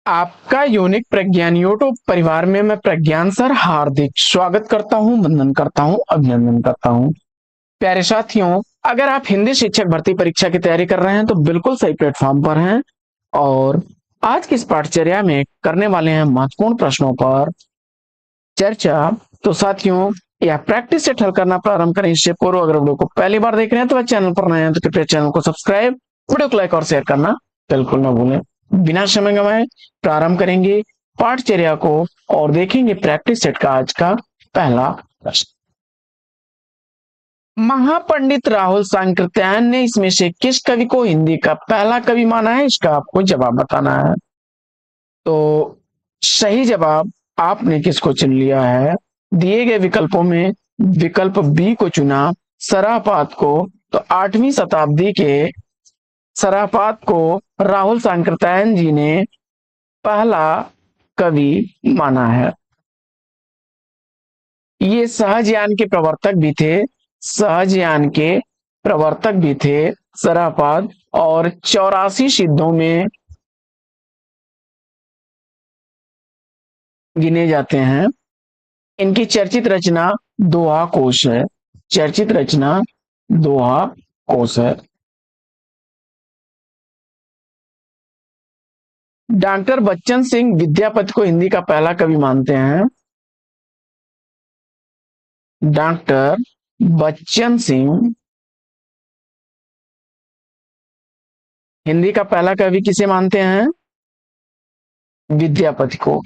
आपका यूनिक प्रज्ञान यूट्यूब परिवार में मैं प्रज्ञान सर हार्दिक स्वागत करता हूं, वंदन करता हूं, अभिनंदन करता हूं। प्यारे साथियों, अगर आप हिंदी शिक्षक भर्ती परीक्षा की तैयारी कर रहे हैं तो बिल्कुल सही प्लेटफॉर्म पर हैं। और आज की इस पाठचर्या में करने वाले हैं महत्वपूर्ण प्रश्नों पर चर्चा। तो साथियों, यह प्रैक्टिस से हल करना प्रारंभ करें इससे पूर्व अगर वीडियो को पहली बार देख रहे हैं तो वह चैनल पर नए हैं तो कृपया चैनल को सब्सक्राइब, वीडियो को लाइक और शेयर करना बिल्कुल न भूलें। बिना समय गंवाए प्रारंभ करेंगे पाठचर्या को और देखेंगे प्रैक्टिस सेट का आज का पहला प्रश्न। महापंडित राहुल सांकृत्यायन ने इसमें से किस कवि को हिंदी का पहला कवि माना है? इसका आपको जवाब बताना है। तो सही जवाब आपने किसको चुन लिया है? दिए गए विकल्पों में विकल्प बी को चुना, सरापात को। तो 8वीं शताब्दी के सरापात को राहुल सांकृत्यायन जी ने पहला कवि माना है। ये सहजयान के प्रवर्तक भी थे, सहजयान के प्रवर्तक भी थे सरापात, और 84 सिद्धों में गिने जाते हैं। इनकी चर्चित रचना दोहा कोश है। चर्चित रचना दोहा कोश है। डॉक्टर बच्चन सिंह विद्यापति को हिंदी का पहला कवि मानते हैं। डॉक्टर बच्चन सिंह हिंदी का पहला कवि किसे मानते हैं? विद्यापति को।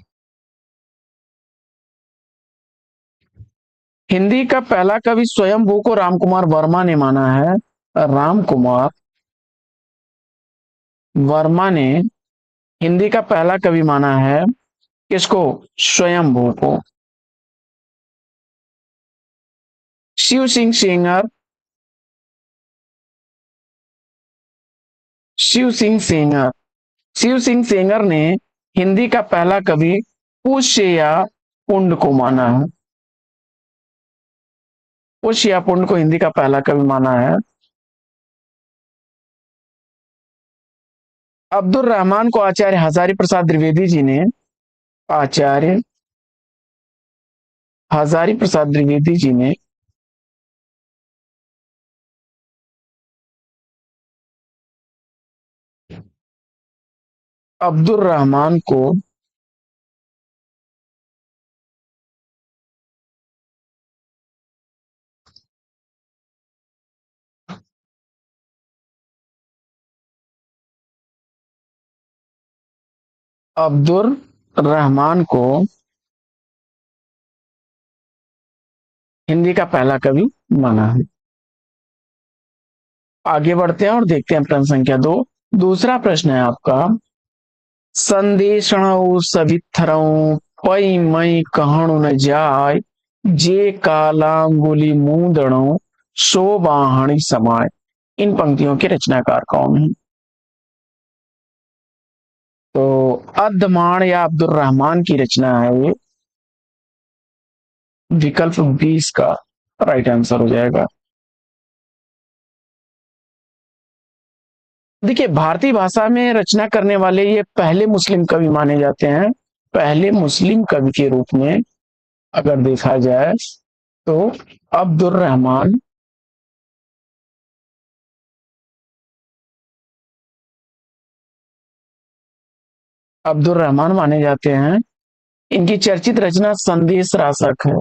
हिंदी का पहला कवि स्वयंभू को रामकुमार वर्मा ने माना है। रामकुमार वर्मा ने हिंदी का पहला कवि माना है। किसको? स्वयंभू को। शिव सिंह सेंगर, शिव सिंह सेंगर, शिव सिंह सेंगर ने हिंदी का पहला कवि पुष्य या पुंड को माना है। पुष्य या पुंड को हिंदी का पहला कवि माना है। अब्दुल रहमान को आचार्य हजारी प्रसाद द्विवेदी जी ने, आचार्य हजारी प्रसाद द्विवेदी जी ने अब्दुल रहमान को अब्दुल रहमान को हिंदी का पहला कवि माना है। आगे बढ़ते हैं और देखते हैं प्रश्न संख्या 2। दूसरा प्रश्न है आपका, संदेशणौ सविथरौ पई मई कहणु न जाय, जे कालांगुली मूदणो शोभाहणि समाय। इन पंक्तियों के रचनाकार कौन है? तो अद्धमाण या अब्दुल रहमान की रचना है ये। विकल्प 20 का राइट आंसर हो जाएगा। देखिए, भारतीय भाषा में रचना करने वाले ये पहले मुस्लिम कवि माने जाते हैं। पहले मुस्लिम कवि के रूप में अगर देखा जाए तो अब्दुल रहमान अब्दुल रहमान माने जाते हैं। इनकी चर्चित रचना संदेश रासक है।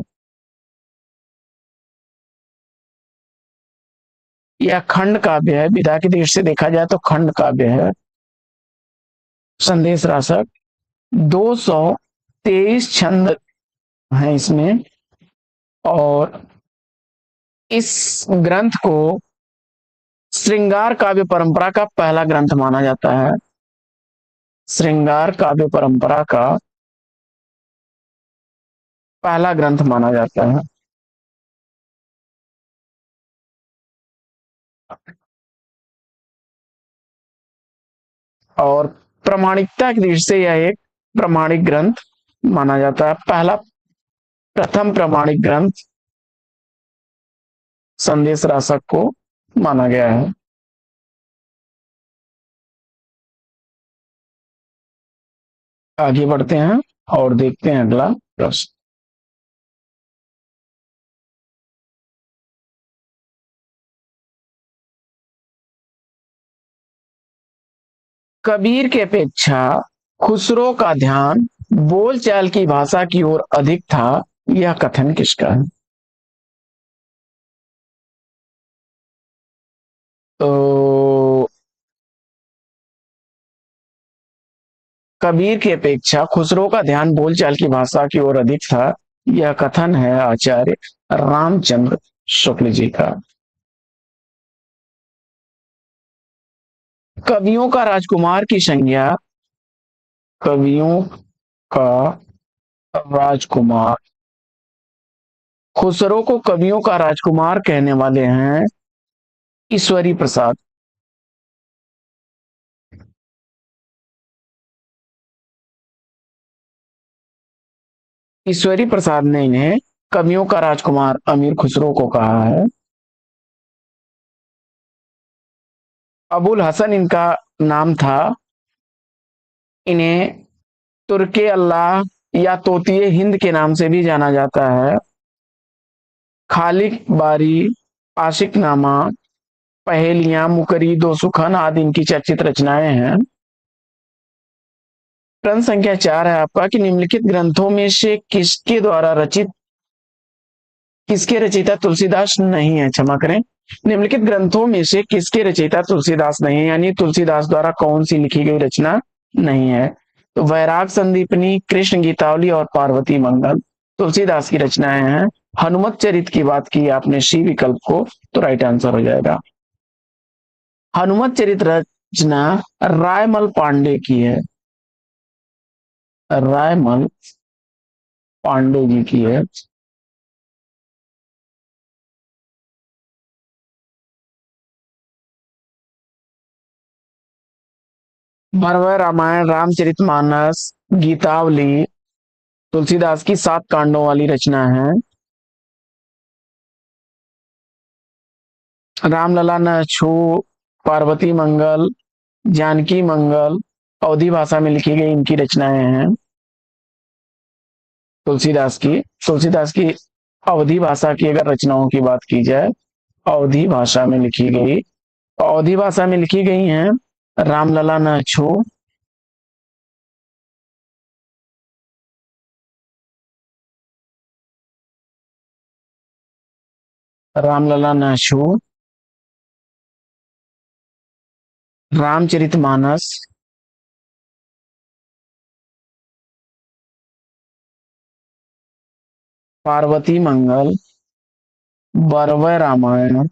यह खंड काव्य है, विधा की दृष्टि से देखा जाए तो खंड काव्य है संदेश रासक। 223 छंद हैं इसमें, और इस ग्रंथ को श्रृंगार काव्य परंपरा का पहला ग्रंथ माना जाता है। श्रृंगार काव्य परंपरा का पहला ग्रंथ माना जाता है। और प्रामाणिकता की दृष्टि से यह एक प्रामाणिक ग्रंथ माना जाता है। पहला प्रथम प्रामाणिक ग्रंथ संदेश रासक को माना गया है। आगे बढ़ते हैं और देखते हैं अगला प्रश्न। कबीर की अपेक्षा खुसरो का ध्यान बोलचाल की भाषा की ओर अधिक था, यह कथन किसका है? तो कबीर की अपेक्षा खुसरो का ध्यान बोलचाल की भाषा की ओर अधिक था, यह कथन है आचार्य रामचंद्र शुक्ल जी का। कवियों का राजकुमार की संज्ञा, कवियों का राजकुमार, खुसरो को कवियों का राजकुमार कहने वाले हैं ईश्वरी प्रसाद। ईश्वरी प्रसाद ने इन्हें कवियों का राजकुमार अमीर खुसरो को कहा है। अबुल हसन इनका नाम था। इन्हें तुर्के अल्लाह या तोतिए हिंद के नाम से भी जाना जाता है। खालिक बारी, आशिकनामा, पहेलियां, मुकरी, दो सुखन आदि इनकी चर्चित रचनाएं हैं। प्रश्न संख्या 4 है आपका कि निम्नलिखित ग्रंथों में से किसके रचयिता तुलसीदास नहीं है? क्षमा करें, निम्नलिखित ग्रंथों में से किसके रचयिता तुलसीदास नहीं है, यानी तुलसीदास द्वारा कौन सी लिखी गई रचना नहीं है? तो वैराग संदीपनी, कृष्ण गीतावली और पार्वती मंगल तुलसीदास की रचनाएं हैं। हनुमत चरित की बात की आपने सी विकल्प को, तो राइट आंसर हो जाएगा। हनुमत चरित रचना रायमल पांडे की है, रायमल पांडे जी की है। भरवै रामायण, रामचरितमानस, गीतावली तुलसीदास की 7 कांडों वाली रचना है। रामलला न छू, पार्वती मंगल, जानकी मंगल अवधी भाषा में लिखी गई इनकी रचनाएं हैं। तुलसीदास की अवधी भाषा की अगर रचनाओं की बात की जाए, अवधी भाषा में लिखी गई, अवधी भाषा में लिखी गई हैं रामलला न छू, रामलला न छू, रामचरितमानस, पार्वती मंगल, बरवै रामायण,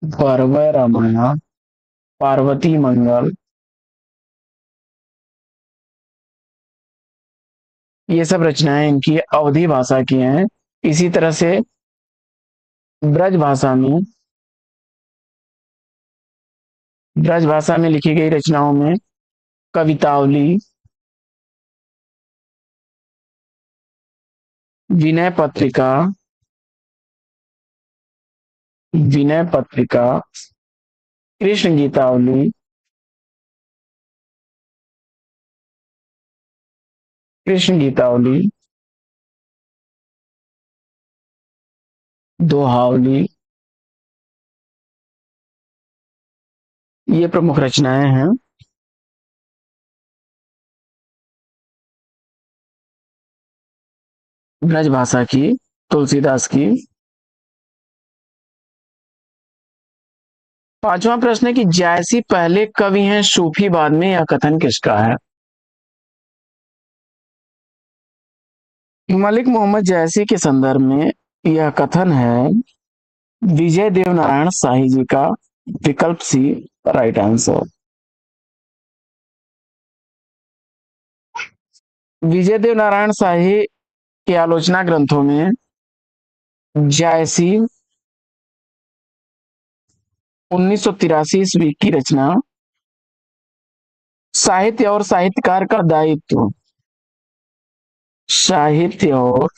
बरवै रामायण, पार्वती मंगल, ये सब रचनाएं इनकी अवधी भाषा की हैं। इसी तरह से ब्रज भाषा में, ब्रज भाषा में लिखी गई रचनाओं में कवितावली, विनय पत्रिका, विनय पत्रिका, कृष्ण गीतावली, कृष्ण गीतावली, दोहावली, ये प्रमुख रचनाएं हैं ब्रज भाषा की, तुलसीदास की। पांचवा प्रश्न है कि जायसी पहले कवि हैं सूफी बाद में, यह कथन किसका है? मलिक मोहम्मद जायसी के संदर्भ में यह कथन है विजय देव नारायण शाही जी का। विकल्प सी राइट आंसर। विजय देव नारायण शाही के आलोचना ग्रंथों में जायसी 1983 ईस्वी की रचना साहित्य और साहित्यकार का दायित्व, साहित्य और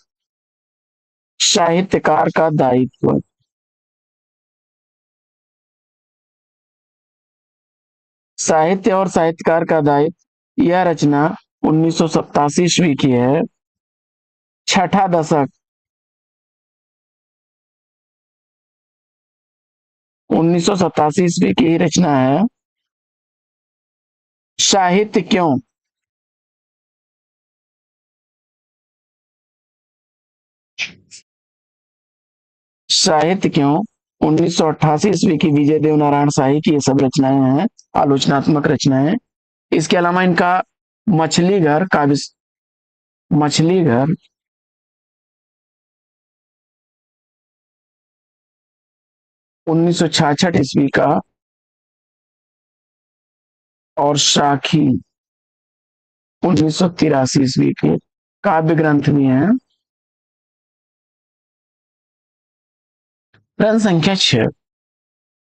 साहित्यकार का दायित्व, साहित्य और साहित्यकार का दायित्व यह रचना 1987 ईस्वी की है। छठा दशक 1987 ईस्वी की रचना है। साहित्य क्यों? साहित्य क्यों 1988 ईस्वी की विजय देव नारायण शाही की ये सब रचनाएं हैं, आलोचनात्मक रचनाएं। इसके अलावा इनका मछली घर काव्य, मछली घर 1966 ईस्वी का, और साखी 1983 ईस्वी के काव्य ग्रंथ भी हैं। प्रश्न संख्या 6,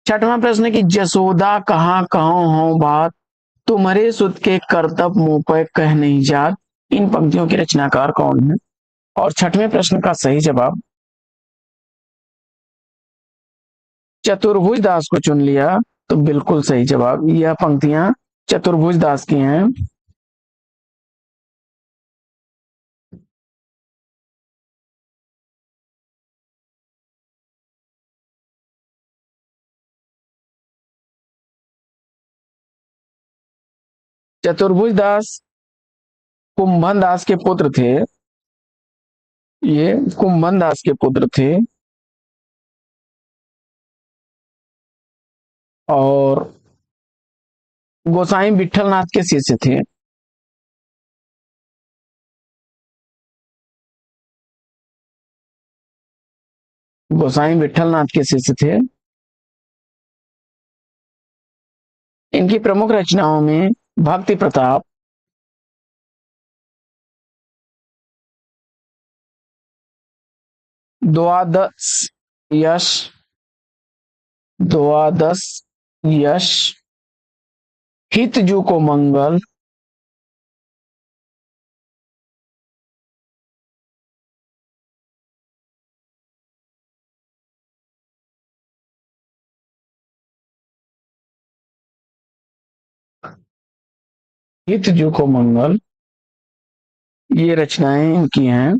छठवां प्रश्न की जसोदा कहाँ कहाँ हो बात, तुम्हारे सुत के करतब मुंह पर कह नहीं जात। इन पंक्तियों के रचनाकार कौन है? और छठवें प्रश्न का सही जवाब चतुर्भुज दास को चुन लिया, तो बिल्कुल सही जवाब। यह पंक्तियां चतुर्भुज दास की हैं। चतुर्भुज दास कुंभन दास के पुत्र थे। ये कुंभन दास के पुत्र थे, और गोसाई विठलनाथ के शिष्य थे। गोसाई विठलनाथ के शिष्य थे। इनकी प्रमुख रचनाओं में भक्ति प्रताप, द्वादश यश, द्वादश यश, हितजू को मंगल, हितजू को मंगल, ये रचनाएं इनकी हैं।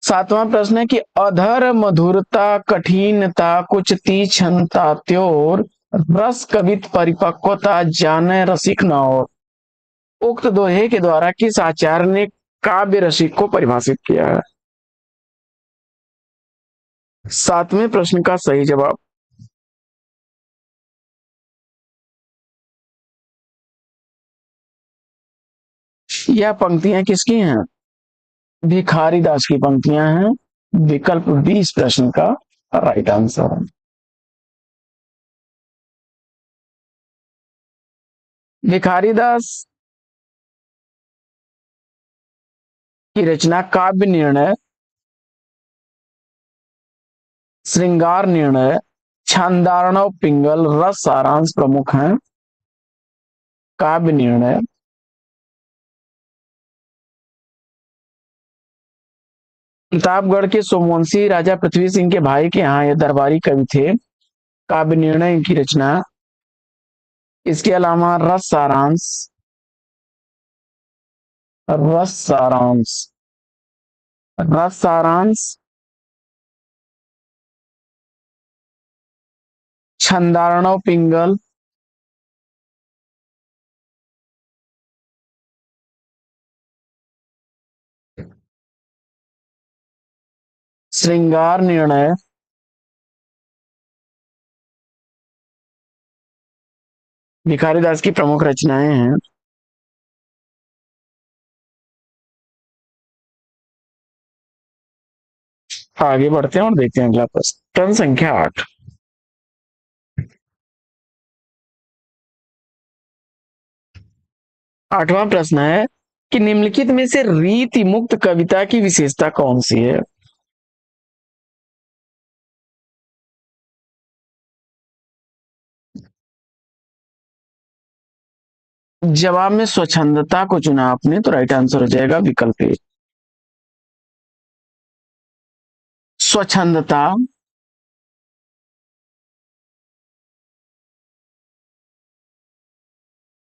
सातवां प्रश्न है कि अधर मधुरता कठिनता कुछ तीक्ष्णता त्योर, रस कवित परिपक्वता जाने रसिक न और। उक्त दोहे के द्वारा किस आचार्य ने काव्य रसिक को परिभाषित किया है? सातवें प्रश्न का सही जवाब यह पंक्तियां किसकी हैं? भिखारी दास की पंक्तियां हैं। विकल्प 20 प्रश्न का राइट आंसर है। भिखारी दास की रचना काव्य निर्णय, श्रृंगार निर्णय, छांदारणव पिंगल, रस सारांश प्रमुख हैं। काव्य निर्णय। प्रतापगढ़ के सोमवंशी राजा पृथ्वी सिंह के भाई के यहाँ ये दरबारी कवि थे। काव्य निर्णय इनकी रचना। इसके अलावा रस सारांश, रस सारांश, रस सारांश, छंदारणव पिंगल, श्रृंगार निर्णय, भिखारी दास की प्रमुख रचनाएं हैं। आगे बढ़ते हैं और देखते हैं अगला प्रश्न। प्रश्न संख्या 8, आठवां प्रश्न है कि निम्नलिखित में से रीति मुक्त कविता की विशेषता कौन सी है? जवाब में स्वच्छंदता को चुना आपने, तो राइट आंसर हो जाएगा विकल्प ए, स्वच्छंदता।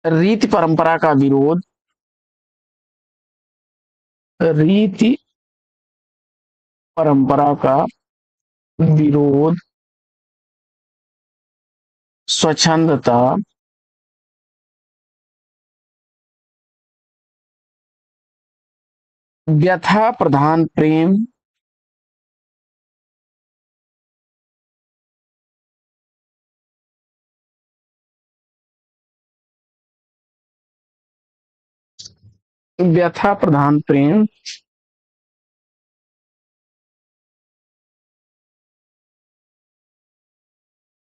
रीति परंपरा का विरोध, रीति परंपरा का विरोध, स्वच्छंदता, व्यथा प्रधान प्रेम, व्यथा प्रधान प्रेम,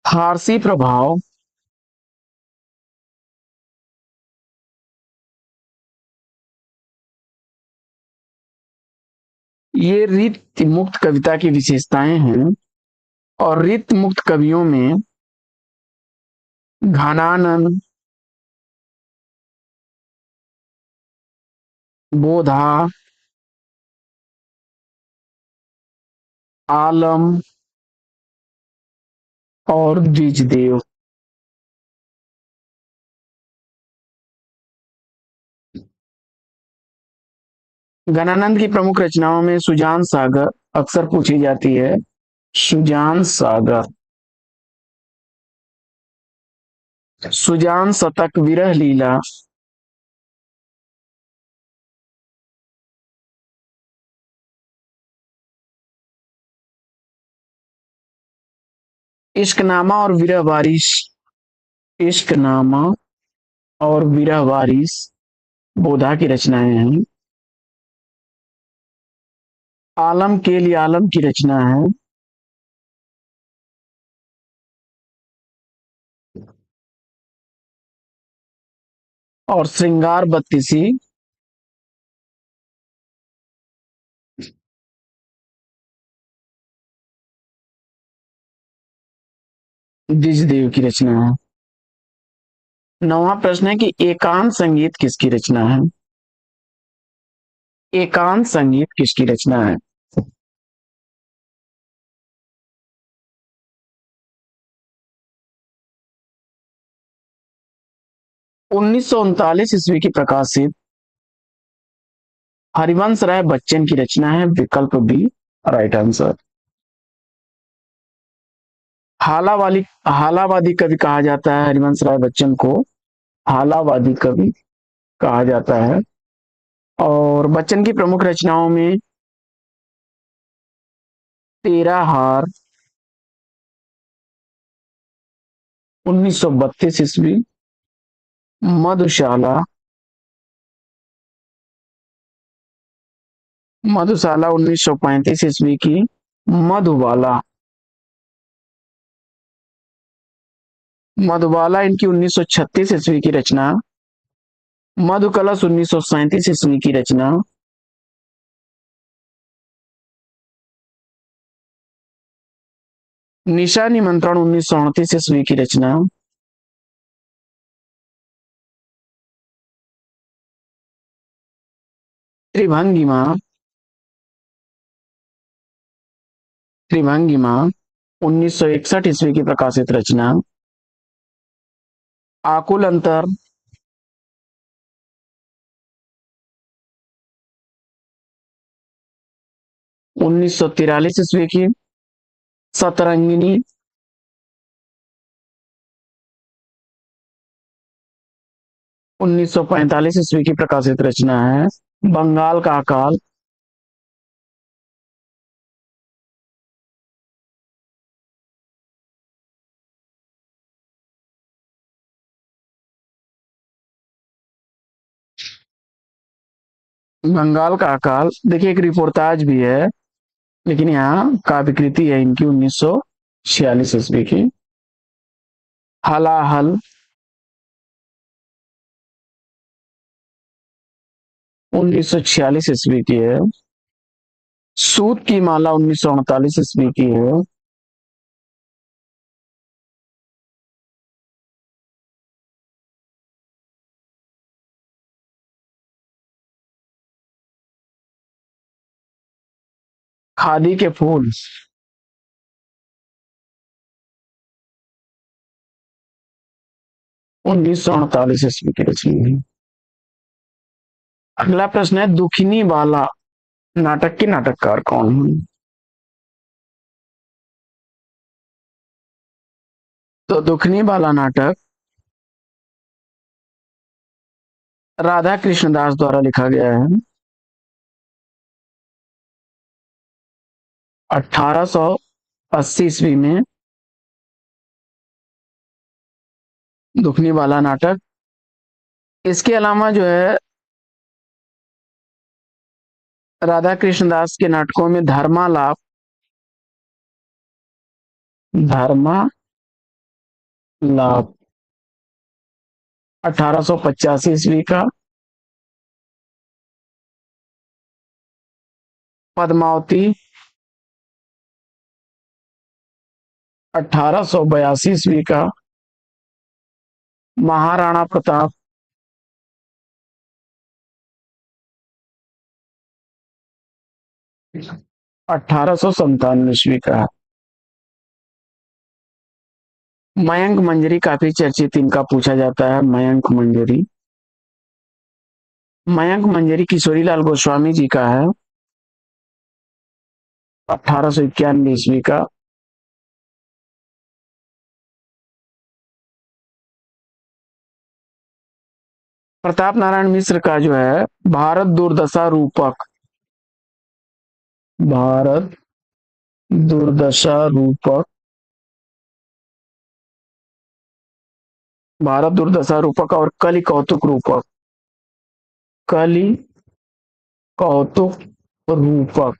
फारसी प्रभाव, ये रीति मुक्त कविता की विशेषताएं हैं। और रीति मुक्त कवियों में घनानंद, बोधा, आलम और द्विजदेव। गणानंद की प्रमुख रचनाओं में सुजान सागर अक्सर पूछी जाती है। सुजान सागर, सुजान शतक, विरह लीला, इश्कनामा और विरह वारिस, इश्कनामा और विरह वारिस बोधा की रचनाएं हैं। आलम के लिए आलम की रचना है। और श्रृंगार बत्तीसी द्विजदेव की रचना है। नौवां प्रश्न है कि एकांत संगीत किसकी रचना है? एकांत संगीत किसकी रचना है? 1939 ईस्वी की प्रकाशित हरिवंश राय बच्चन की रचना है। विकल्प बी राइट आंसर। हालावादी कवि कहा जाता है हरिवंश राय बच्चन को, हालावादी कवि कहा जाता है। और बच्चन की प्रमुख रचनाओं में तेरा हार 1932 ईस्वी, मधुशाला, मधुशाला 1935 ईस्वी की, मधुबाला, मधुबाला इनकी 1936 ईस्वी की रचना। मधुकलश 1937 ईस्वी की रचना। निशा निमंत्रण 1938 ईस्वी की रचना। त्रिभंगिमा, त्रिभंगिमा 1961 ईस्वी की प्रकाशित रचना। आकुल अंतर 1943 ईस्वी की। सतरंगिनी 1945 ईस्वी की प्रकाशित रचना है। बंगाल का अकाल, बंगाल का अकाल देखिए एक रिपोर्टाज भी है, लेकिन यहाँ काव्यकृति है इनकी 1946 ईस्वी की। हलाहल 1946 ईस्वी की है। सूत की माला 1938 ईस्वी की है। खादी के फूल 1948 ईस्वी की रचनी हुई। अगला प्रश्न है, दुखनी वाला नाटक के नाटककार कौन है? तो दुखनी वाला नाटक राधा कृष्णदास द्वारा लिखा गया है। 1880 ईस्वी में दुखनी वाला नाटक। इसके अलावा जो है राधा कृष्णदास के नाटकों में धर्मालाप, धर्मालाप 1885 ईस्वी का, पद्मावती 1882 ईस्वी का, महाराणा प्रताप 1897 ईस्वी का। मयंक मंजरी काफी चर्चित इनका पूछा जाता है। मयंक मंजरी, मयंक मंजरी किशोरीलाल गोस्वामी जी का है, 1891 ईस्वी का। प्रताप नारायण मिश्र का जो है भारत दुर्दशा रूपक, भारत दुर्दशा रूपक, भारत दुर्दशा रूपक और कलि कौतुक रूपक, कलि कौतुक रूपक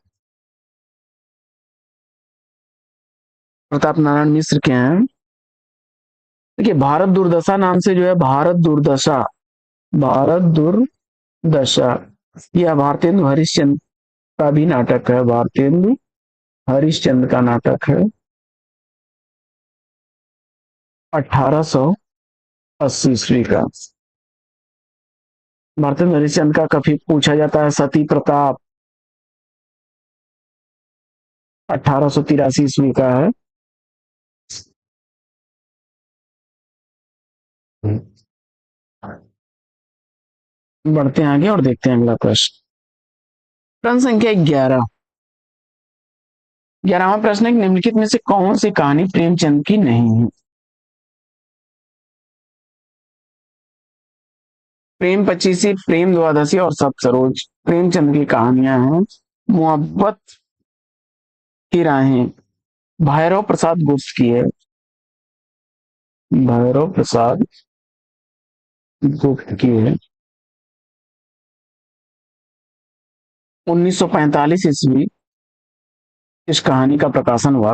प्रताप नारायण मिश्र के हैं। देखिए भारत दुर्दशा नाम से जो है भारत दुर्दशा, भारत दुर्दशा यह भारतेंदु हरिश्चंद्र का भी नाटक है, भारतेंदु हरिश्चंद्र का नाटक है, 1880 ईस्वी का। भारतेंदु हरिश्चंद्र का काफी पूछा जाता है। सती प्रताप 1883 ईस्वी का है। बढ़ते हैं आगे और देखते हैं अगला प्रश्न। प्रश्न संख्या 11, 11वां प्रश्न है, निम्नलिखित में से कौन सी कहानी प्रेमचंद की नहीं है? प्रेम पचीसी, प्रेम द्वादशी और सप्तरोज प्रेमचंद की कहानियां हैं। मोहब्बत की राहें भैरव प्रसाद गुप्त की है, भैरव प्रसाद गुप्त की है। 1945 ईस्वी इस कहानी का प्रकाशन हुआ।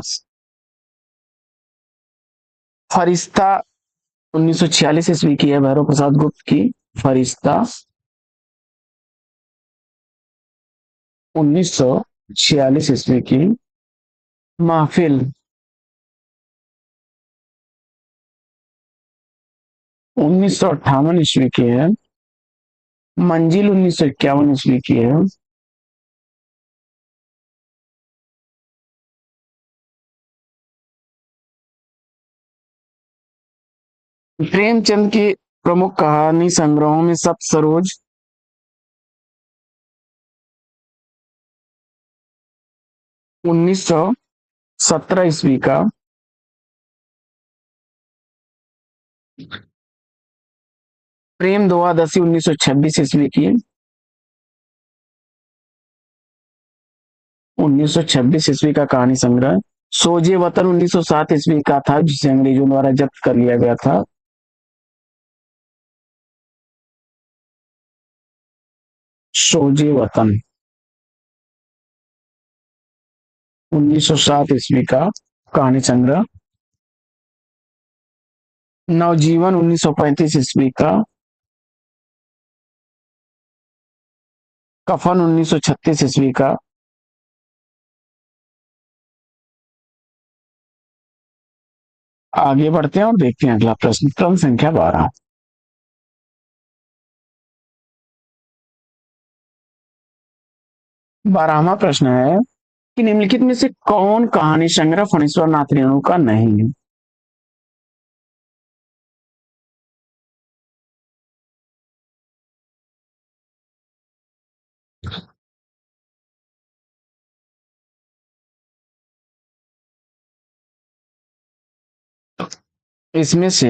फरिश्ता 1946 ईस्वी की है, भैरव प्रसाद गुप्त की फरिश्ता 1946 ईस्वी की। महफिल 1958 ईस्वी की है। मंजिल 1951 ईस्वी की है। प्रेमचंद की प्रमुख कहानी संग्रहों में सप्तसरोज 1917 ईस्वी का, प्रेम द्वादशी 1926 ईस्वी की, 1926 ईस्वी का कहानी संग्रह। सोजे वतन 1907 ईस्वी का था, जिसे अंग्रेजों द्वारा जब्त कर लिया गया था। सोजे वतन 1907 ईस्वी का कहानी संग्रह। नवजीवन 1935 ईस्वी का। कफन 1936 ईस्वी का। आगे बढ़ते हैं और देखते हैं अगला प्रश्न। क्रम संख्या 12, 12वां प्रश्न है कि निम्नलिखित में से कौन कहानी संग्रह फणीश्वर नाथ रेणु का नहीं है? इसमें से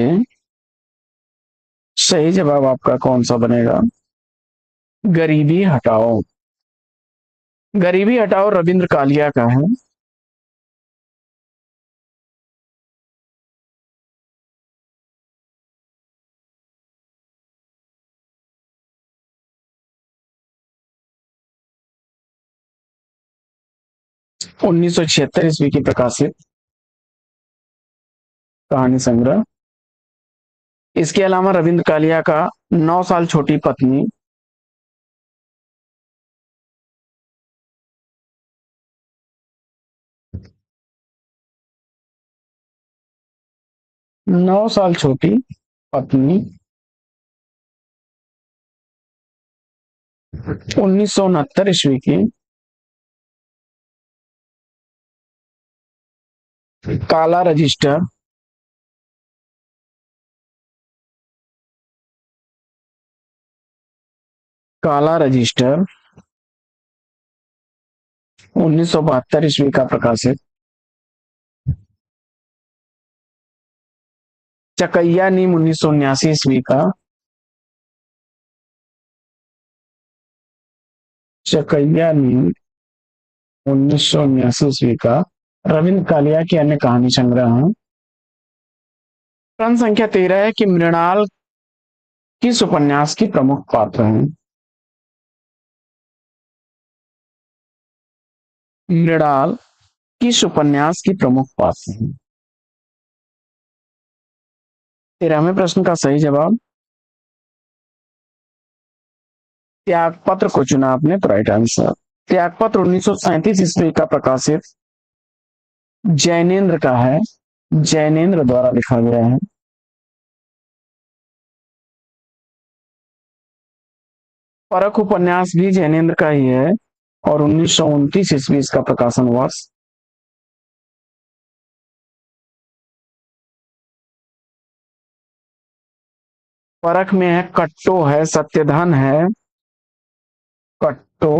सही जवाब आपका कौन सा बनेगा? गरीबी हटाओ। गरीबी हटाओ रविंद्र कालिया का है। 1976 ईस्वी की प्रकाशित कहानी संग्रह। इसके अलावा रविंद्र कालिया का 9 साल छोटी पत्नी, 9 साल छोटी पत्नी, 1969 ईस्वी की काला रजिस्टर, काला रजिस्टर 1972 ईस्वी का प्रकाशित चकैया नीम 1979 ईस्वी का चकैया नीम 1979 ईस्वी का रविंद्र कालिया की अन्य कहानी संग्रह है। प्रश्न संख्या 13 है कि मृणाल किस उपन्यास की प्रमुख पात्र है? मृणाल किस उपन्यास की प्रमुख पात्र है? 13वें प्रश्न का सही जवाब त्यागपत्र को चुना आपने, तो राइट आंसर। त्यागपत्र 1937 ईस्वी का प्रकाशित जैनेन्द्र का है, जैनेन्द्र द्वारा लिखा गया है। परख उपन्यास भी जैनेन्द्र का ही है और 1929 ईस्वी इसका प्रकाशन वर्ष। परख में है कट्टो है, सत्यधन है, कट्टो,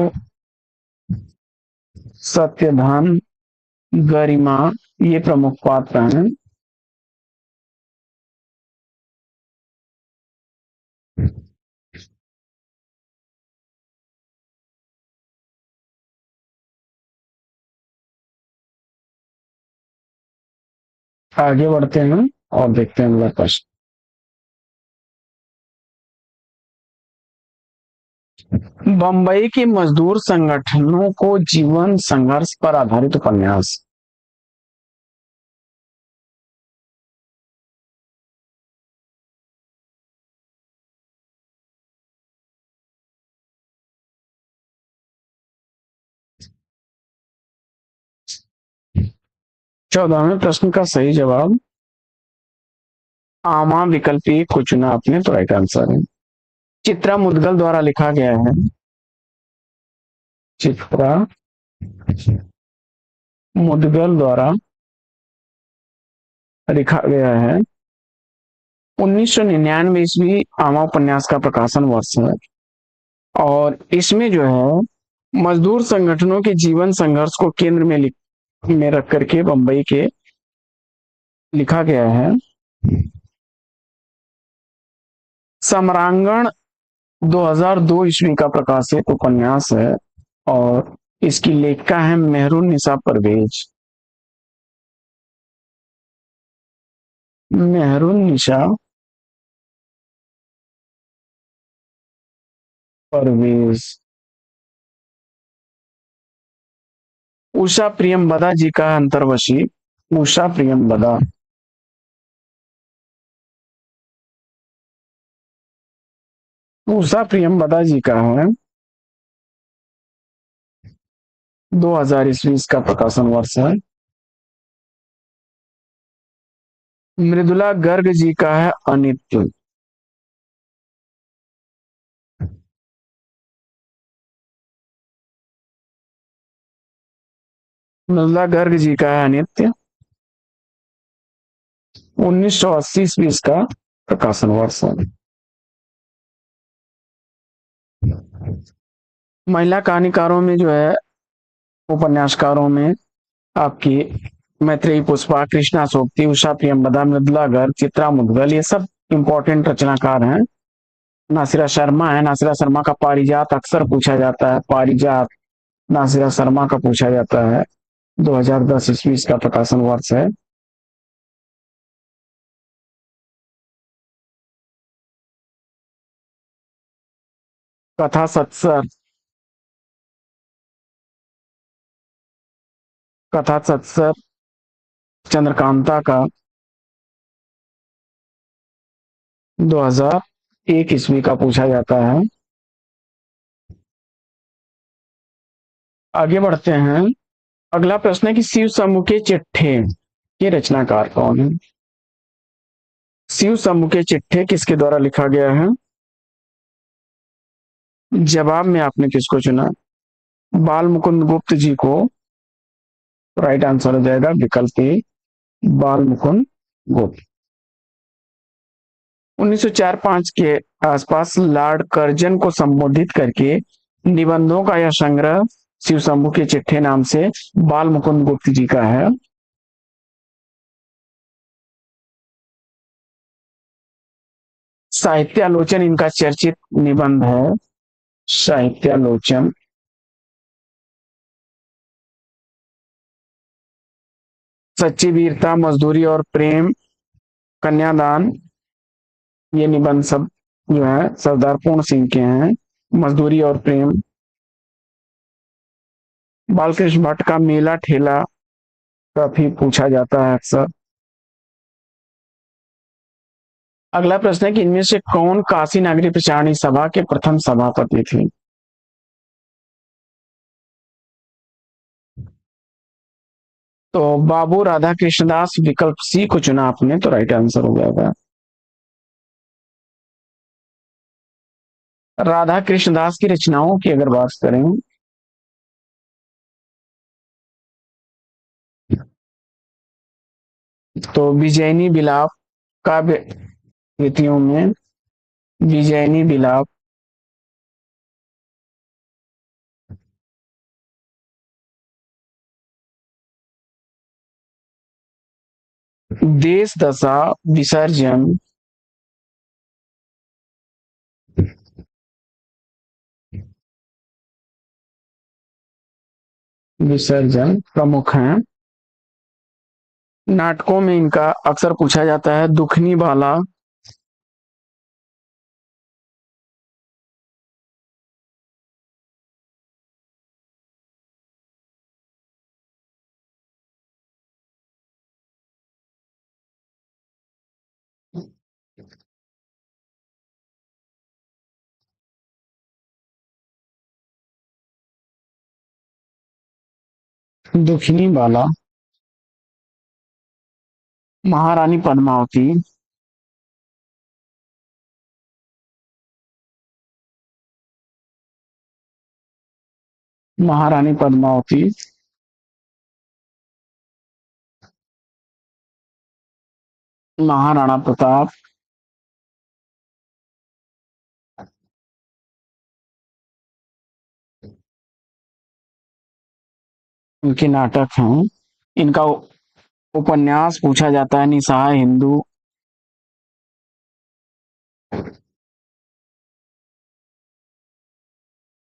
सत्यधन, गरिमा, ये प्रमुख पात्र हैं। आगे बढ़ते हैं और देखते हैं अगला प्रश्न। बंबई के मजदूर संगठनों को जीवन संघर्ष पर आधारित उपन्यास। चौदहवें प्रश्न का सही जवाब आमा विकल्प ए को चुना आपने, तो राइट आंसर है। चित्रा मुदगल द्वारा लिखा गया है, चित्रा मुदगल द्वारा लिखा गया है। 1999 ईस्वी आमा उपन्यास का प्रकाशन वर्ष है और इसमें जो है मजदूर संगठनों के जीवन संघर्ष को केंद्र में रख करके बंबई के लिखा गया है। सम्रांगण 2002 ईस्वी का प्रकाशित उपन्यास है और इसकी लेखिका है मेहरुन्निसा परवेज। मेहरुन्निसा परवेज। उषा प्रियमबदा जी का अंतर्वशी, उषा प्रियमबदा। उषा प्रियमबदा जी का है 2000 ईस्वी का प्रकाशन वर्ष है। मृदुला गर्ग जी का है अनित्य। मृदुला गर्ग जी का है अनित्य, 1980 ईस्वी का प्रकाशन वर्ष है। महिला कहानीकारों में जो है उपन्यासकारों में आपकी मैत्रेयी पुष्पा, कृष्णा सोबती, उषा प्रियंवदा, मृदुला गर्ग, चित्रा मुद्गल, ये सब इंपॉर्टेंट रचनाकार हैं। नासिरा शर्मा है, नासिरा शर्मा का पारिजात अक्सर पूछा जाता है, पारिजात नासिरा शर्मा का पूछा जाता है। 2010 ईस्वी इसका प्रकाशन वर्ष है। कथा सत्सर, कथा सत्सर चंद्रकांता का 2001 ईस्वी का पूछा जाता है। आगे बढ़ते हैं। अगला प्रश्न है कि शिव समूह के चिट्ठे के रचनाकार कौन है? शिव समूह के चिट्ठे किसके द्वारा लिखा गया है? जवाब में आपने किसको चुना? बाल मुकुंद गुप्त जी को। राइट आंसर हो जाएगा विकल्प ए, बाल मुकुंद गुप्त। 1904-5 के आसपास लॉर्ड कर्जन को संबोधित करके निबंधों का यह संग्रह शिव शंभू के चिट्ठे नाम से बाल मुकुंद गुप्त जी का है। साहित्यालोचन इनका चर्चित निबंध है। साहित्यालोचन। सच्ची वीरता, मजदूरी और प्रेम, कन्यादान, ये निबंध सब जो है सरदार पूर्ण सिंह के हैं। मजदूरी और प्रेम, बालकृष्ण भट्ट का मेला ठेला काफी पूछा जाता है अक्सर। अगला प्रश्न है कि इनमें से कौन काशी नागरिक प्रचारणी सभा के प्रथम सभापति थे? तो बाबू राधा कृष्णदास, विकल्प सी को चुना आपने, तो राइट आंसर हो जाएगा। राधा कृष्णदास की रचनाओं की अगर बात करें तो विजयनी विलाप, काव्य कृतियों में विजयनी विलाप, देश दशा, विसर्जन, विसर्जन प्रमुख हैं। नाटकों में इनका अक्सर पूछा जाता है दुखनी बाला, दुखनी बाला, महारानी पद्मावती, महारानी पद्मावती, महाराणा प्रताप, इनके नाटक हैं। इनका उपन्यास पूछा जाता है निसहाय हिंदू।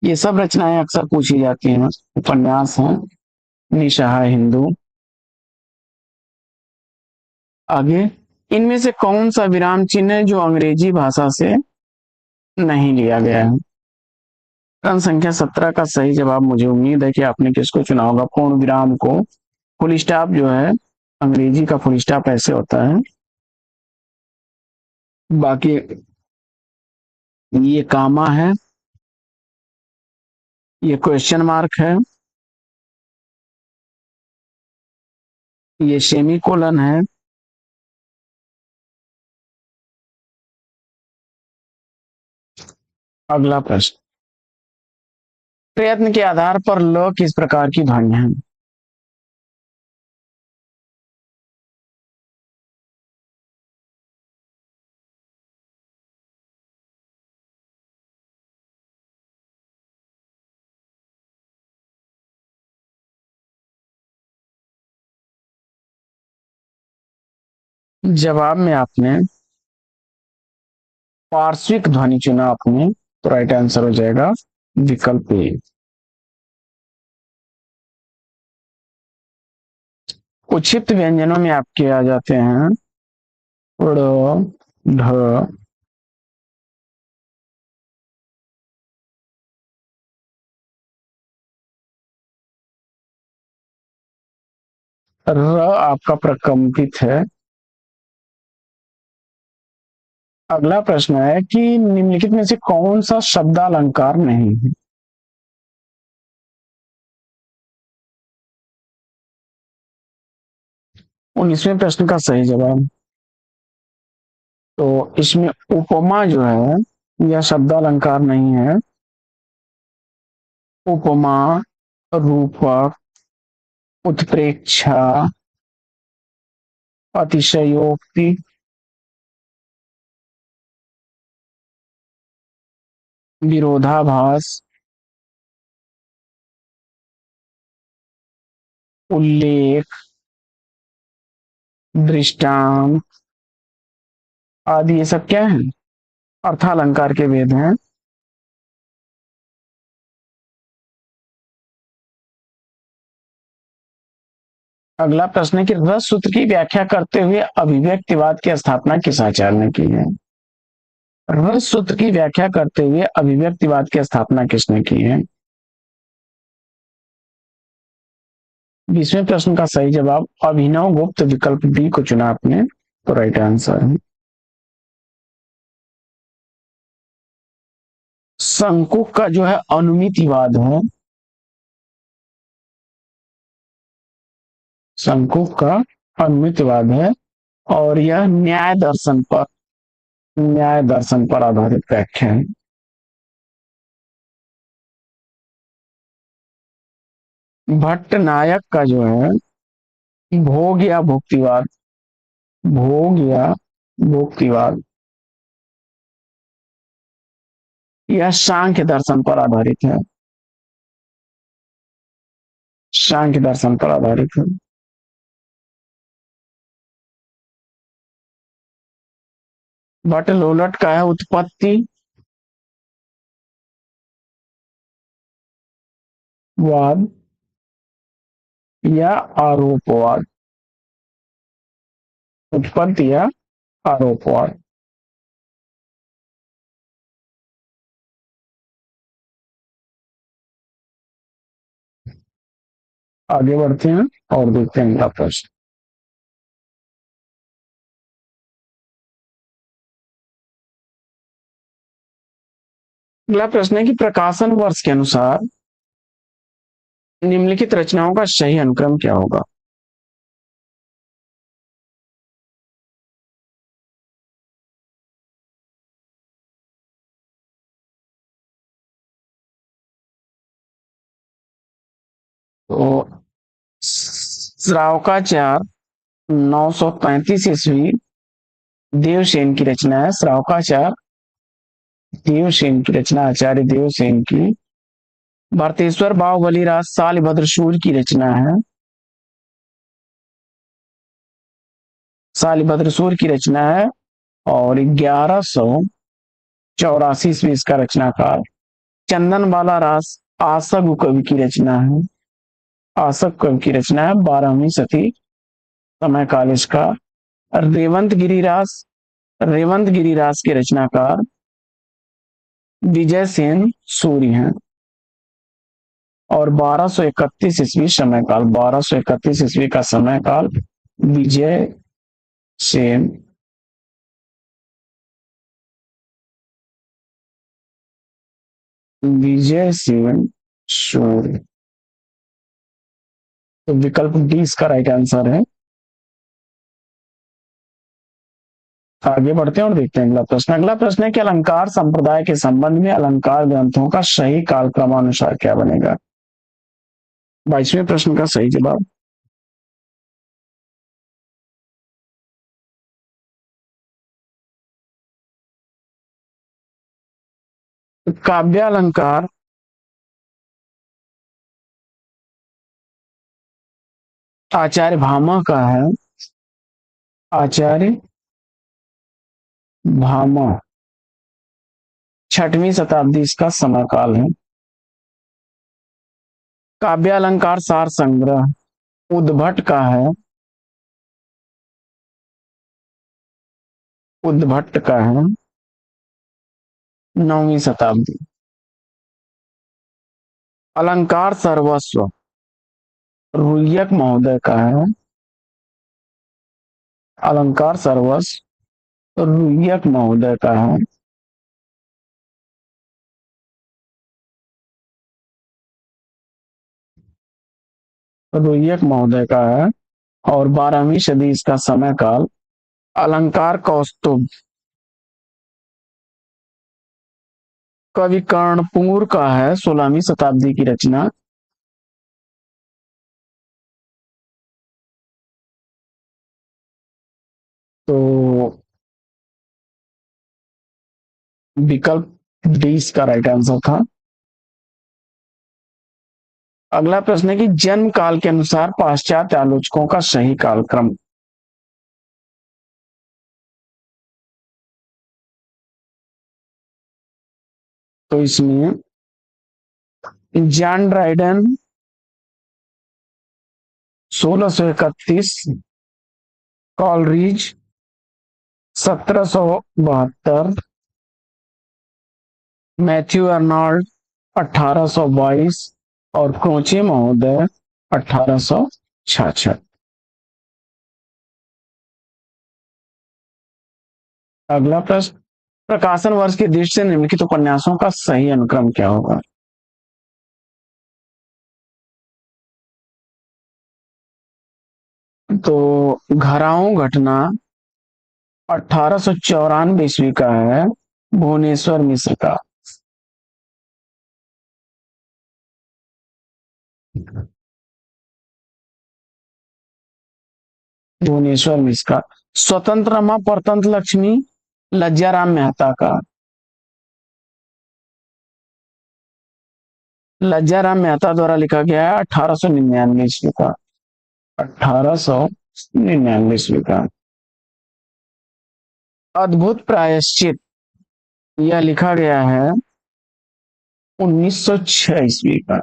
ये सब रचनाएं अक्सर पूछी जाती हैं, उपन्यास हैं निसहाय हिंदू। आगे, इनमें से कौन सा विराम चिन्ह है जो अंग्रेजी भाषा से नहीं लिया गया है? प्रश्न संख्या 17 का सही जवाब, मुझे उम्मीद है कि आपने किसको चुना होगा, पूर्ण विराम को। फुल स्टॉप जो है अंग्रेजी का फुल स्टॉप ऐसे होता है। बाकी ये कामा है, ये क्वेश्चन मार्क है, ये सेमी कोलन है। अगला प्रश्न, प्रयत्न के आधार पर ल किस प्रकार की ध्वनि है? जवाब में आपने पार्श्विक ध्वनि चुना आपने, तो राइट आंसर हो जाएगा विकल्प ए। उक्षिप्त व्यंजनों में आपके आ जाते हैं ड़, ढ, र आपका प्रकंपित है। अगला प्रश्न है कि निम्नलिखित में से कौन सा शब्दालंकार नहीं है। 19वें प्रश्न का सही जवाब, तो इसमें उपमा जो है यह शब्दालंकार नहीं है। उपमा, रूपक, उत्प्रेक्षा, अतिशयोक्ति, विरोधाभास, उल्लेख, दृष्टांत आदि ये सब क्या है, अर्थालंकार के भेद हैं। अगला प्रश्न है कि रस सूत्र की व्याख्या करते हुए अभिव्यक्तिवाद की स्थापना किस आचार्य ने की है। रस सूत्र की व्याख्या करते हुए अभिव्यक्तिवाद की स्थापना किसने की है। 20वें प्रश्न का सही जवाब अभिनव गुप्त, विकल्प बी को चुना आपने, तो राइट आंसर है। शंकुक का जो है अनुमितिवाद है, शंकुक का अनुमितिवाद है, और यह न्याय दर्शन पर आधारित व्याख्या है। भट्ट नायक का जो है भोग या भुक्तिवाद, भोग या भुक्तिवाद, यह सांख्य दर्शन पर आधारित है, सांख्य दर्शन पर आधारित है। भट्ट लोलट का है उत्पत्ति वाद या आरोपवाद, उत्पत्ति या आरोपवाद। आगे बढ़ते हैं और देखते हैं अगला प्रश्न। अगला प्रश्न है कि प्रकाशन वर्ष के अनुसार निम्नलिखित रचनाओं का सही अनुक्रम क्या होगा। तो श्रावकाचार 935 ईस्वी देवसेन की रचना है, श्रावकाचार देवसेन की रचना, आचार्य देवसेन की। भारतेश्वर बाहुबली राज शालिभद्र सूर्य की रचना है, शालिभद्र सूर्य की रचना है, और 1184 ईस्वी इसका रचनाकार। चंदन बाला रास आसग कवि की रचना है, आसक कवि की रचना है, 12वीं सदी समय काल इसका। रेवंत गिरिराज के रचनाकार विजय सेन सूर्य हैं, और 1231 ईस्वी समय काल, 1231 ईस्वी का समय काल विजय सेन विजय सेन सूर्य, तो विकल्प डी इसका राइट आंसर है। आगे बढ़ते हैं और देखते हैं अगला प्रश्न। अगला प्रश्न है कि अलंकार संप्रदाय के संबंध में अलंकार ग्रंथों का सही काल क्रमानुसार क्या बनेगा। 22वें प्रश्न का सही जवाब काव्यालंकार आचार्य भामा का है, आचार्य भामा, 6वीं शताब्दी इसका समय काल है। काव्य अलंकार सार संग्रह उद्भट का है, उद्भट का है, 9वीं शताब्दी। अलंकार सर्वस्व रुय्यक महोदय का है, अलंकार सर्वस्व रुय्यक महोदय का है। रुय्यक महोदय का है। और 12वीं सदी इसका समय काल। अलंकार कौस्तुभ कवि कर्णपुर का है, 16वीं शताब्दी की रचना। तो विकल्प डी इसका राइट आंसर था। अगला प्रश्न है कि जन्म काल के अनुसार पाश्चात्य आलोचकों का सही कालक्रम। तो इसमें John Dryden 1631, Coleridge 1772, Matthew Arnold 1822 और क्रोचे महोदय 1866। अगला प्रश्न, प्रकाशन वर्ष की दृष्टि से निम्नलिखित उपन्यासों का सही अनुक्रम क्या होगा। तो घराओं घटना 1894 ईस्वी का है, भुवनेश्वर मिश्र का। भुवनेश्वर मिश्र का। स्वतंत्रमा परतंत्र लक्ष्मी लज्जाराम मेहता का। लज्जाराम मेहता द्वारा लिखा गया है, 1899 ईस्वी का। 1899 ईस्वी का। अद्भुत प्रायश्चित यह लिखा गया है 1906 ईस्वी का।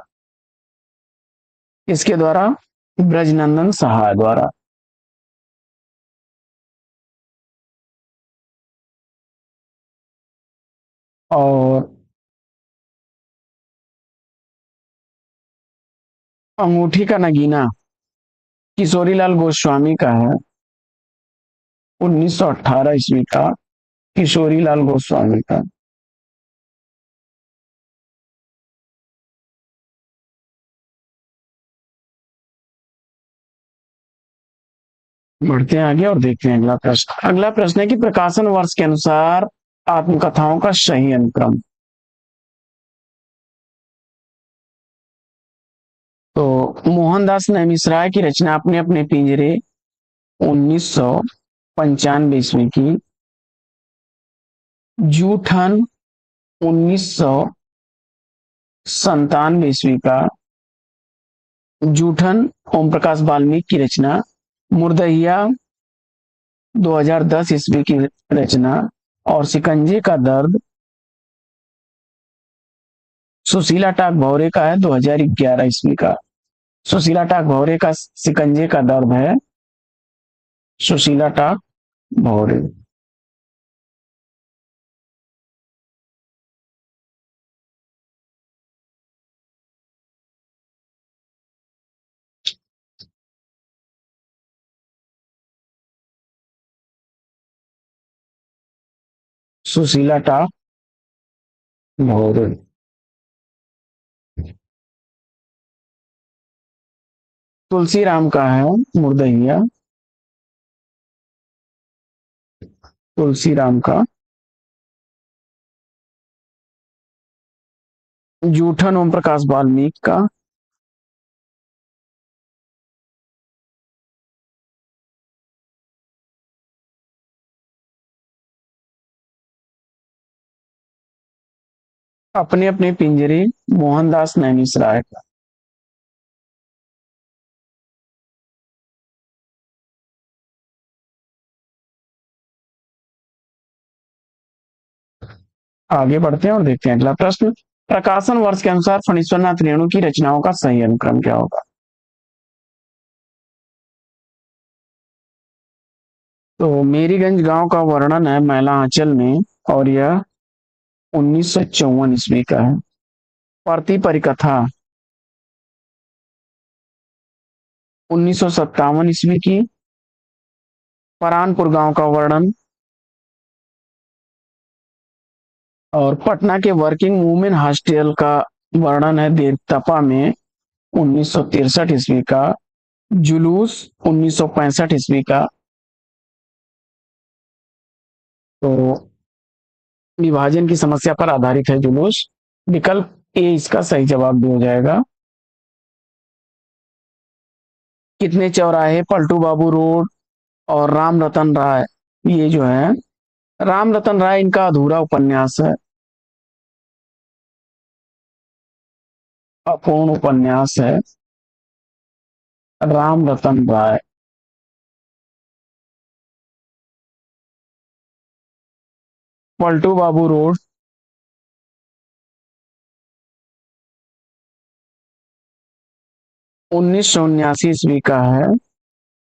इसके द्वारा ब्रजनंदन सहाय द्वारा। और अंगूठी का नगीना किशोरीलाल गोस्वामी का है, 1918 ईस्वी का, किशोरीलाल गोस्वामी का। बढ़ते हैं आगे और देखते हैं अगला प्रश्न। अगला प्रश्न है कि प्रकाशन वर्ष के अनुसार आत्मकथाओं का सही अनुक्रम। तो मोहनदास नैमिषराय की रचना अपने अपने पिंजरे 1995 ईस्वी की। जूठन 1997 ईस्वी का। जूठन ओम प्रकाश वाल्मीकि की रचना। मुर्दहिया 2010 ईस्वी की रचना। और शिकंजे का दर्द सुशीला टाक भौरे का है, 2011 ईस्वी का। सुशीला टाक भौरे का शिकंजे का दर्द है, सुशीला टाक भौरे। सुशीला टाक भौरे। तुलसी राम का है मुर्दहिया, तुलसी राम का। जूठन ओम प्रकाश वाल्मीकि का। अपने अपने पिंजरे मोहनदास नैमिषराय का। आगे बढ़ते हैं और देखते हैं अगला प्रश्न। प्रकाशन वर्ष के अनुसार फणीश्वरनाथ रेणु की रचनाओं का सही अनुक्रम क्या होगा? तो मेरीगंज गांव का वर्णन है मैला आंचल में, और यह 1954 ईस्वी का है। परती परिकथा 1957 ईस्वी की। परानपुर गांव का वर्णन और पटना के वर्किंग वुमेन हॉस्टल का वर्णन है देवतपा में 1963 ईस्वी का। जुलूस 1965 ईस्वी का। तो विभाजन की समस्या पर आधारित है जुलूस। विकल्प ए इसका सही जवाब भी हो जाएगा। कितने चौराहे, पलटू बाबू रोड और राम रतन राय, ये जो है राम रतन राय इनका अधूरा उपन्यास है, अपूर्ण उपन्यास है राम रतन राय। पलटू बाबू रोड 1979 ईस्वी का है।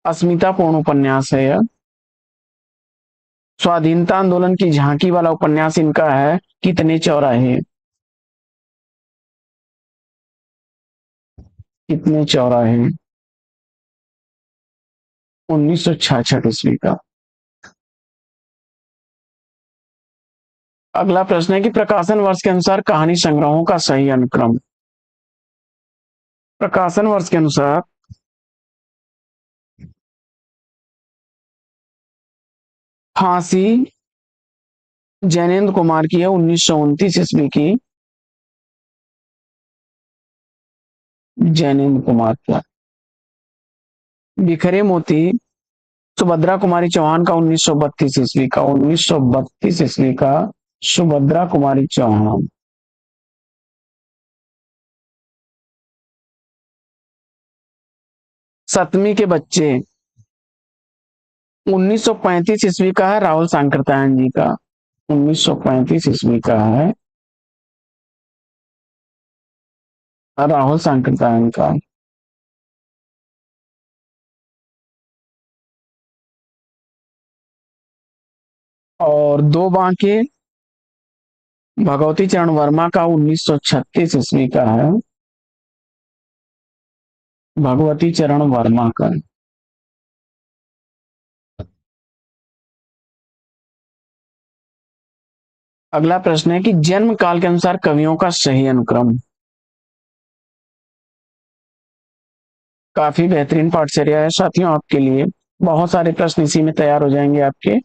अस्मिता पूर्ण उपन्यास है यह। स्वाधीनता आंदोलन की झांकी वाला उपन्यास इनका है कितने चौराहे। कितने चौराहे 1966 ईस्वी का। अगला प्रश्न है कि प्रकाशन वर्ष के अनुसार कहानी संग्रहों का सही अनुक्रम। प्रकाशन वर्ष के अनुसार फांसी जैनेन्द्र कुमार की है 1929 ईस्वी की। जैनेन्द्र कुमार का। बिखरे मोती सुभद्रा कुमारी चौहान का 1932 ईस्वी का। 1932 ईस्वी का सुभद्रा कुमारी चौहान। सतमी के बच्चे 1935 ईस्वी का है, राहुल सांकृत्यायन जी का। 1935 ईस्वी का है राहुल सांकृत्यायन का। और दो बांके भगवती चरण वर्मा का 1936 ईस्वी का है। भगवती चरण वर्मा का। अगला प्रश्न है कि जन्म काल के अनुसार कवियों का सही अनुक्रम। काफी बेहतरीन पाठचर्या है साथियों आपके लिए। बहुत सारे प्रश्न इसी में तैयार हो जाएंगे आपके।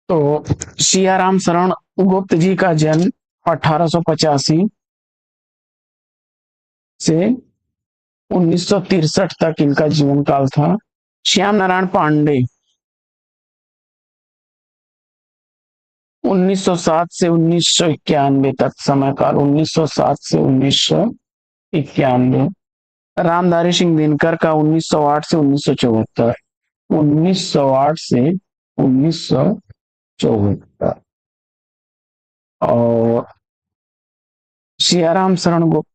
तो सियाराम शरण गुप्त जी का जन्म 1885 से 1963 तक इनका जीवन काल था। श्याम नारायण पांडे 1907 से 1991 तक समय काल। 1907 से 1991। रामधारी सिंह दिनकर का 1908 से 1974। 1908 से 1974। और सियाराम शरण गुप्त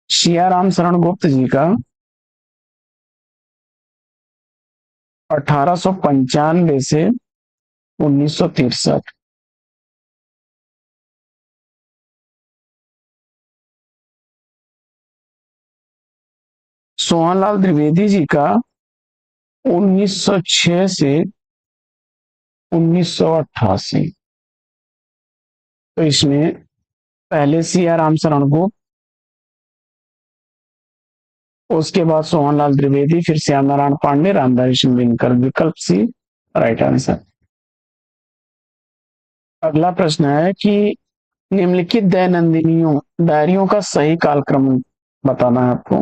सियाराम शरण गुप्त जी का 1895 से 1963। सोहनलाल द्विवेदी जी का 1906 से 1988। तो इसमें पहले सियाराम शरण गुप्त, उसके बाद सोहनलाल द्विवेदी, फिर श्याम नारायण पांडे, रामधारी सिंह दिनकर। विकल्प सी राइट आंसर। अगला प्रश्न है कि निम्नलिखित दैनंदिनियों डायरियों का सही कालक्रम बताना है आपको।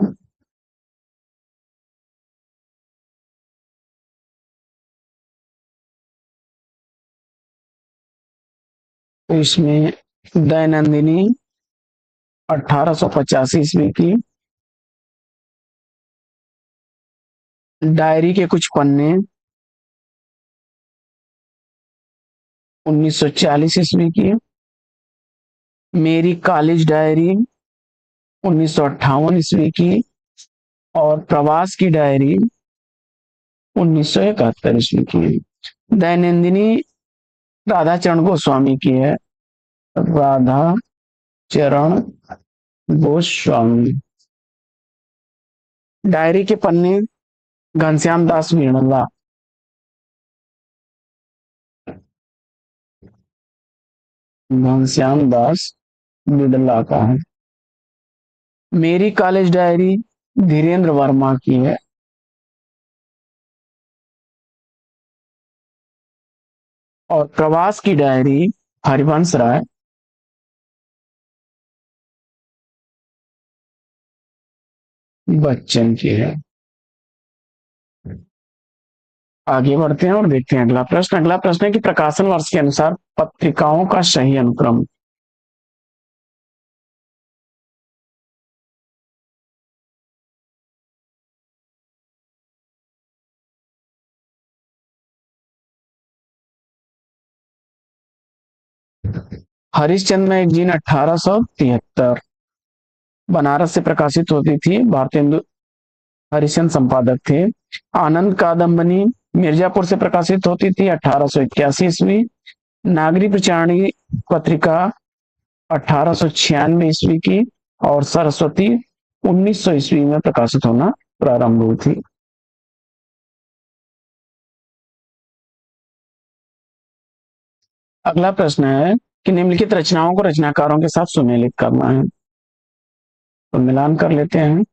तो इसमें दैनंदिनी 1885 ईस्वी की। डायरी के कुछ पन्ने 1940 ईस्वी की। मेरी कॉलेज डायरी 1958 ईस्वी की। और प्रवास की डायरी 1971 ईस्वी की। दैनंदिनी राधा चरण गोस्वामी की है। राधा चरण गोस्वामी। डायरी के पन्ने घनश्याम दास बिरला। घनश्याम दास बिरला का है। मेरी कॉलेज डायरी धीरेन्द्र वर्मा की है। और प्रवास की डायरी हरिवंश राय बच्चन की है। आगे बढ़ते हैं और देखते हैं अगला प्रश्न। अगला प्रश्न है कि प्रकाशन वर्ष के अनुसार पत्रिकाओं का सही अनुक्रम। हरिश्चंद्र मैगजीन 1873 बनारस से प्रकाशित होती थी। भारतेंदु हरिश्चंद्र संपादक थे। आनंद कादम्बनी मिर्जापुर से प्रकाशित होती थी 1881 ईस्वी। नागरी प्रचारणी पत्रिका 1896 ईस्वी की। और सरस्वती 1900 ईस्वी में प्रकाशित होना प्रारंभ हुई थी। अगला प्रश्न है कि निम्नलिखित रचनाओं को रचनाकारों के साथ सुमेलित करना है। तो मिलान कर लेते हैं।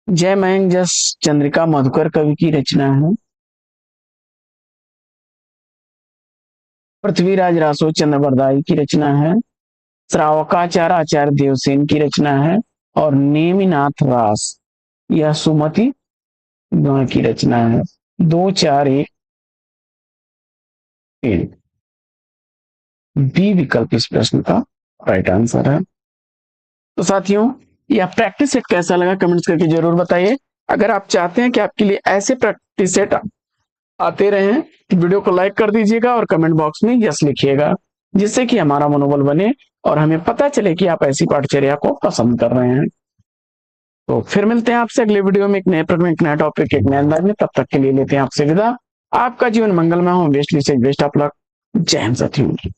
जय मयंक जस चंद्रिका मधुकर कवि की रचना है। पृथ्वीराज रासो चंद्रवरदाई की रचना है। श्रावकाचार्य आचार्य देवसेन की रचना है। और नेमिनाथ रास यह सुमति गण की रचना है। 2 4 1 3 बी विकल्प इस प्रश्न का राइट आंसर है। तो साथियों, यह प्रैक्टिस सेट कैसा लगा कमेंट्स करके जरूर बताइए। अगर आप चाहते हैं कि आपके लिए ऐसे प्रैक्टिस सेट आते रहे तो वीडियो को लाइक कर दीजिएगा और कमेंट बॉक्स में यस लिखिएगा, जिससे कि हमारा मनोबल बने और हमें पता चले कि आप ऐसी पाठचर्या को पसंद कर रहे हैं। तो फिर मिलते हैं आपसे अगले वीडियो में एक नए प्रश्न, एक नया टॉपिक, एक नए अंदाज में। तब तक के लिए लेते हैं आपसे विदा। आपका जीवन मंगलमय हो। Best of luck. जय हिंद साथियों।